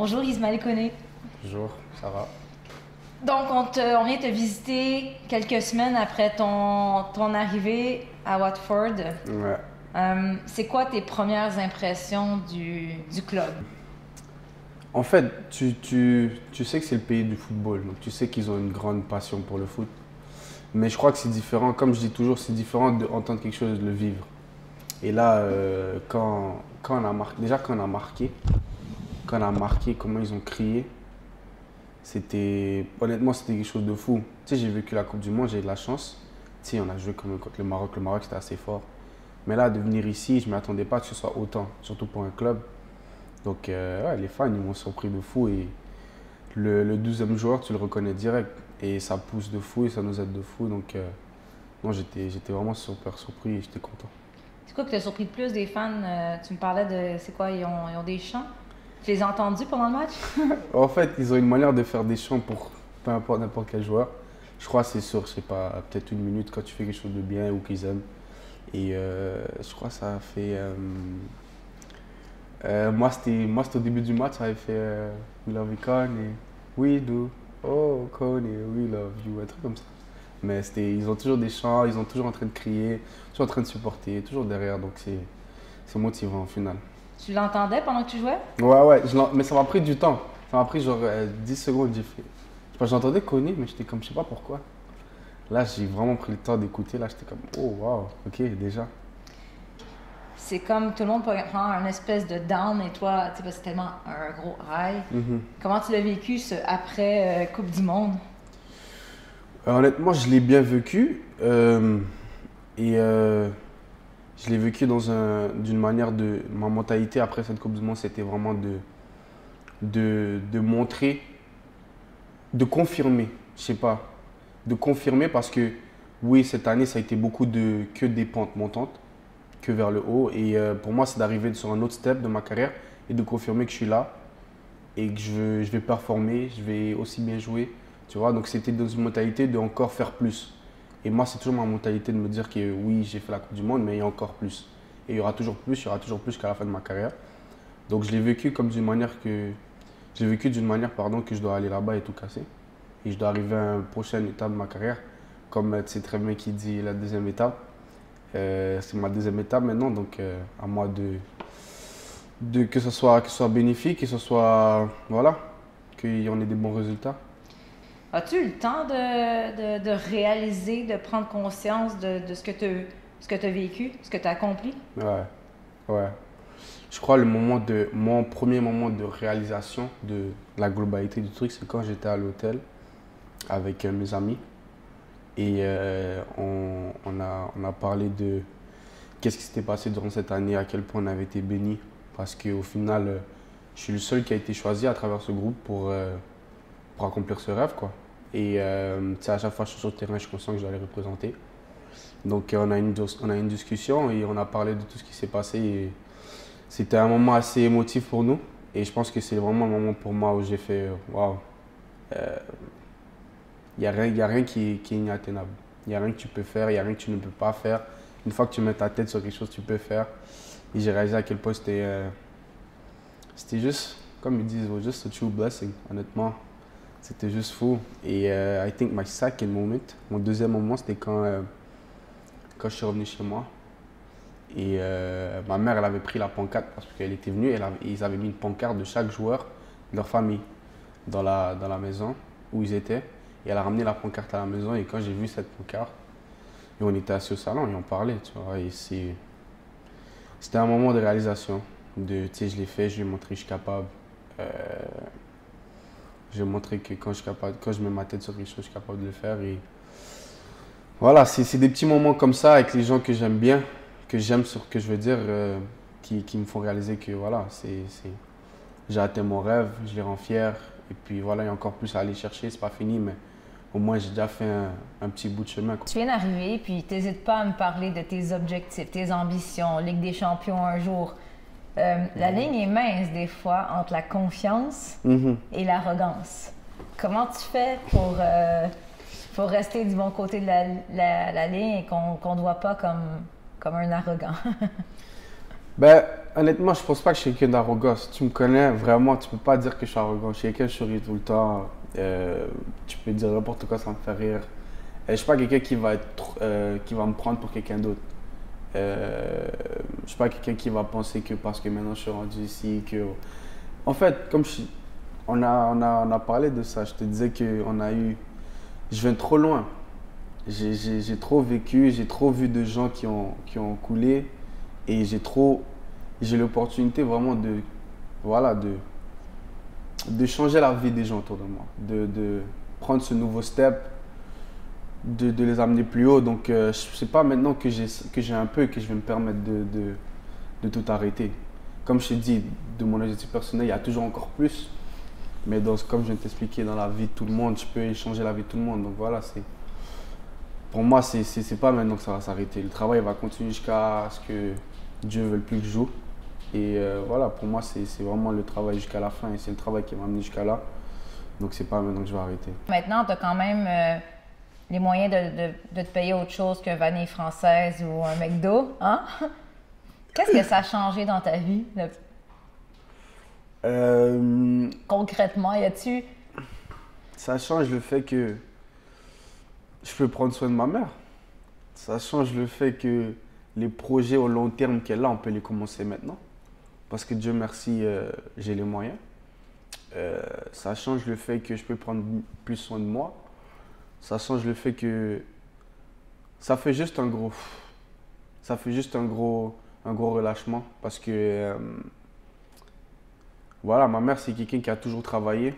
Bonjour Ismaël Koné. Bonjour, ça va? Donc, on vient te visiter quelques semaines après ton arrivée à Watford. Ouais. C'est quoi tes premières impressions du club? En fait, tu sais que c'est le pays du football, donc tu sais qu'ils ont une grande passion pour le foot. Mais je crois que c'est différent, comme je dis toujours, c'est différent d'entendre quelque chose, de le vivre. Et là, quand on a marqué, déjà quand on a marqué, comment ils ont crié, honnêtement, c'était quelque chose de fou. Tu sais, j'ai vécu la Coupe du Monde, j'ai eu de la chance. Tu sais, on a joué quand même contre le Maroc. Le Maroc, c'était assez fort. Mais là, de venir ici, je ne m'attendais pas que ce soit autant, surtout pour un club. Donc, ouais, les fans, ils m'ont surpris de fou. Et le 12e joueur, tu le reconnais direct. Et ça pousse de fou et ça nous aide de fou. Donc, non, j'étais vraiment super surpris et j'étais content. C'est quoi qui t'a surpris le plus des fans? Tu me parlais de, c'est quoi, ils ont des chants? Tu les as entendus pendant le match? En fait, ils ont une manière de faire des chants pour peu importe n'importe quel joueur. Je crois que c'est sûr, je sais pas, peut-être une minute quand tu fais quelque chose de bien ou qu'ils aiment. Et je crois que ça a fait. Moi, c'était au début du match, ça avait fait We love you, Kone. We do. Oh, Kone, we love you. Un truc comme ça. Mais ils ont toujours des chants, ils sont toujours en train de crier, toujours en train de supporter, toujours derrière. Donc c'est motivant au final. Tu l'entendais pendant que tu jouais? Ouais, ouais, mais ça m'a pris du temps. Ça m'a pris genre 10 secondes, j'ai fait. Je sais pas, j'entendais Kone, mais j'étais comme, je sais pas pourquoi. Là, j'ai vraiment pris le temps d'écouter. Là, j'étais comme, oh, waouh, ok, déjà. C'est comme tout le monde peut prendre un espèce de down et toi, tu sais, parce que c'est tellement un gros high. Mhm. Comment tu l'as vécu ce après Coupe du Monde? Honnêtement, je l'ai bien vécu. Et je l'ai vécu d'une manière de. Ma mentalité après cette Coupe du Monde, c'était vraiment de montrer, de confirmer, je sais pas, de confirmer parce que oui, cette année, ça a été que des pentes montantes, que vers le haut. Et pour moi, c'est d'arriver sur un autre step de ma carrière et de confirmer que je suis là et que je vais performer, je vais aussi bien jouer. Tu vois, donc c'était dans une mentalité de encore faire plus. Et moi, c'est toujours ma mentalité de me dire que oui, j'ai fait la Coupe du Monde, mais il y a encore plus. Et il y aura toujours plus qu'à la fin de ma carrière. Donc je l'ai vécu comme d'une manière que. J'ai vécu d'une manière, pardon, que je dois aller là-bas et tout casser. Et je dois arriver à une prochaine étape de ma carrière. Comme tu sais très bien qui dit la deuxième étape. C'est ma deuxième étape maintenant, donc à moi que ce soit bénéfique, que ce soit. Voilà, qu'il y en ait des bons résultats. As-tu eu le temps de réaliser, de prendre conscience de ce que tu as vécu, ce que tu as accompli? Ouais, ouais. Je crois mon premier moment de réalisation de la globalité du truc, c'est quand j'étais à l'hôtel avec mes amis et on a parlé de qu'est-ce qui s'était passé durant cette année, à quel point on avait été béni. Parce qu'au final, je suis le seul qui a été choisi à travers ce groupe pour accomplir ce rêve, quoi. Et tu sais, à chaque fois que je suis sur le terrain, je suis conscient que je dois les représenter. Donc on a eu une discussion et on a parlé de tout ce qui s'est passé. Et c'était un moment assez émotif pour nous. Et je pense que c'est vraiment un moment pour moi où j'ai fait waouh, il y a rien qui est inatteignable. Il n'y a rien que tu peux faire, il n'y a rien que tu ne peux pas faire. Une fois que tu mets ta tête sur quelque chose, tu peux faire. Et j'ai réalisé à quel point c'était juste, comme ils disent, it was just a true blessing, honnêtement. C'était juste fou. Et I think my second moment, mon deuxième moment, c'était quand je suis revenu chez moi. Et ma mère, elle avait pris la pancarte parce qu'elle était venue. Ils avaient mis une pancarte de chaque joueur de leur famille dans la maison où ils étaient. Et elle a ramené la pancarte à la maison. Et quand j'ai vu cette pancarte, et on était assis au salon et on parlait, tu vois. Et c'était un moment de réalisation. Tu sais, je l'ai fait, je lui ai montré que je suis capable. Euh, je lui ai montré que quand je suis capable, quand je mets ma tête sur quelque chose, je suis capable de le faire. Et voilà, c'est des petits moments comme ça avec les gens que j'aime bien, que j'aime sur que je veux dire, qui me font réaliser que voilà, j'ai atteint mon rêve, je les rends fiers. Et puis voilà, il y a encore plus à aller chercher, c'est pas fini, mais au moins j'ai déjà fait un petit bout de chemin, quoi. Tu viens d'arriver, puis t'hésites pas à me parler de tes objectifs, tes ambitions, Ligue des champions un jour. La ligne est mince des fois entre la confiance et l'arrogance. Comment tu fais pour rester du bon côté de la ligne et qu'on ne te voit pas comme un arrogant? Ben, honnêtement, je pense pas que je suis quelqu'un d'arrogant. Si tu me connais, vraiment, tu peux pas dire que je suis arrogant. Je suis quelqu'un, je souris tout le temps. Tu peux dire n'importe quoi, ça me fait rire. Je suis pas quelqu'un qui va me prendre pour quelqu'un d'autre. Je suis pas quelqu'un qui va penser que parce que maintenant je suis rendu ici, que... En fait, on a parlé de ça. Je te disais que je viens trop loin. J'ai trop vécu, j'ai trop vu de gens qui ont coulé et j'ai l'opportunité vraiment de changer la vie des gens autour de moi, de prendre ce nouveau step, de les amener plus haut. Donc, c'est pas maintenant que j'ai un peu que je vais me permettre de tout arrêter. Comme je t'ai dit, de mon objectif personnel, il y a toujours encore plus. Mais comme je viens de t'expliquer, dans la vie de tout le monde, je peux changer la vie de tout le monde. Donc voilà, pour moi, c'est pas maintenant que ça va s'arrêter. Le travail va continuer jusqu'à ce que Dieu veuille plus que je joue. Et voilà, pour moi, c'est vraiment le travail jusqu'à la fin. Et c'est le travail qui m'a amené jusqu'à là. Donc c'est pas maintenant que je vais arrêter. Maintenant, tu as quand même les moyens de te payer autre chose qu'un vanille française ou un McDo. Hein? Qu'est-ce que ça a changé dans ta vie? Concrètement, y a-tu... Ça change le fait que je peux prendre soin de ma mère. Ça change le fait que les projets au long terme qu'elle a, on peut les commencer maintenant. Parce que Dieu merci, j'ai les moyens. Ça change le fait que je peux prendre plus soin de moi. Ça change le fait que ça fait juste un gros relâchement. Parce que voilà, ma mère, c'est quelqu'un qui a toujours travaillé.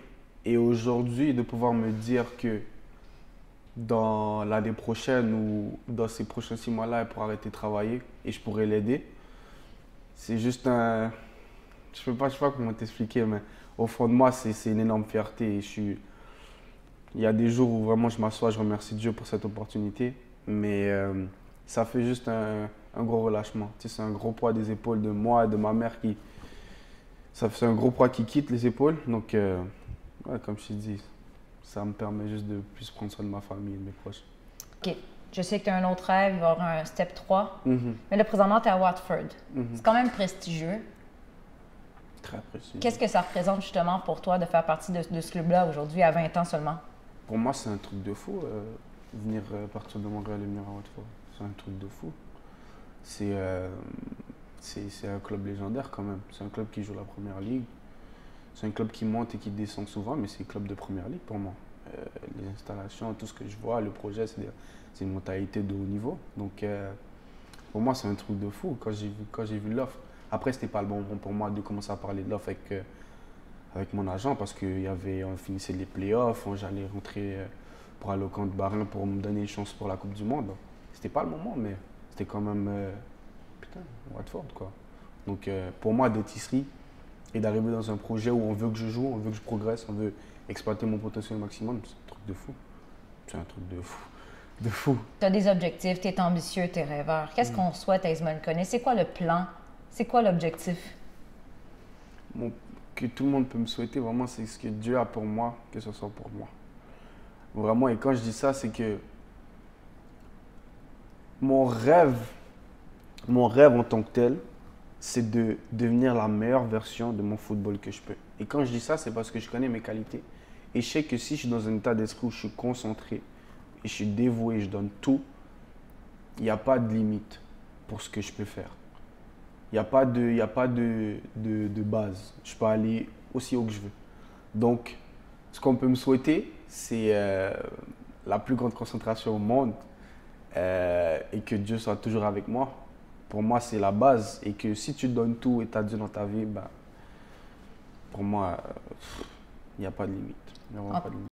Et aujourd'hui, de pouvoir me dire que dans l'année prochaine ou dans ces prochains 6 mois-là, elle pourra arrêter de travailler et je pourrai l'aider, c'est juste un... Je sais pas comment t'expliquer, mais au fond de moi, c'est une énorme fierté. Et il y a des jours où vraiment je m'assois, je remercie Dieu pour cette opportunité. Mais ça fait juste un gros relâchement. Tu sais, c'est un gros poids des épaules de moi et de ma mère qui... C'est un gros poids qui quitte les épaules. Donc, ouais, comme je t'ai dit, ça me permet juste de plus prendre soin de ma famille et de mes proches. OK. Je sais que tu as un autre rêve, il va y avoir un step 3. Mais là, présentement, tu es à Watford. C'est quand même prestigieux. Très prestigieux. Qu'est-ce que ça représente justement pour toi de faire partie de ce club-là aujourd'hui, à 20 ans seulement? Pour moi, c'est un truc de fou, venir partir de Montréal et venir à Watford. C'est un truc de fou. C'est un club légendaire quand même. C'est un club qui joue la première ligue. C'est un club qui monte et qui descend souvent, mais c'est un club de première ligue pour moi. Les installations, tout ce que je vois, le projet, c'est une mentalité de haut niveau. Donc, pour moi, c'est un truc de fou quand j'ai vu l'offre. Après, c'était pas le bon moment pour moi de commencer à parler de l'offre avec mon agent parce on finissait les playoffs, j'allais rentrer pour aller au camp de Barin pour me donner une chance pour la Coupe du Monde. C'était pas le moment, mais c'était quand même Watford, quoi. Donc, pour moi, d'être ici et d'arriver dans un projet où on veut que je joue, on veut que je progresse, on veut exploiter mon potentiel au maximum, c'est un truc de fou. C'est un truc de fou. De fou. Tu as des objectifs, tu es ambitieux, tu es rêveur. Qu'est-ce qu'on souhaite à Ismaël Koné? C'est quoi le plan? C'est quoi l'objectif? Que tout le monde peut me souhaiter, vraiment, c'est ce que Dieu a pour moi, que ce soit pour moi. Vraiment, et quand je dis ça, c'est que mon rêve en tant que tel, c'est de devenir la meilleure version de mon football que je peux. Et quand je dis ça, c'est parce que je connais mes qualités. Et je sais que si je suis dans un état d'esprit où je suis concentré, et je suis dévoué, je donne tout, il n'y a pas de limite pour ce que je peux faire. Il n'y a pas de base. Je peux aller aussi haut que je veux. Donc, ce qu'on peut me souhaiter, c'est la plus grande concentration au monde et que Dieu soit toujours avec moi. Pour moi, c'est la base. Et que si tu donnes tout et tu as Dieu dans ta vie, pour moi, il n'y a pas de limite. Il n'y a vraiment pas de limite.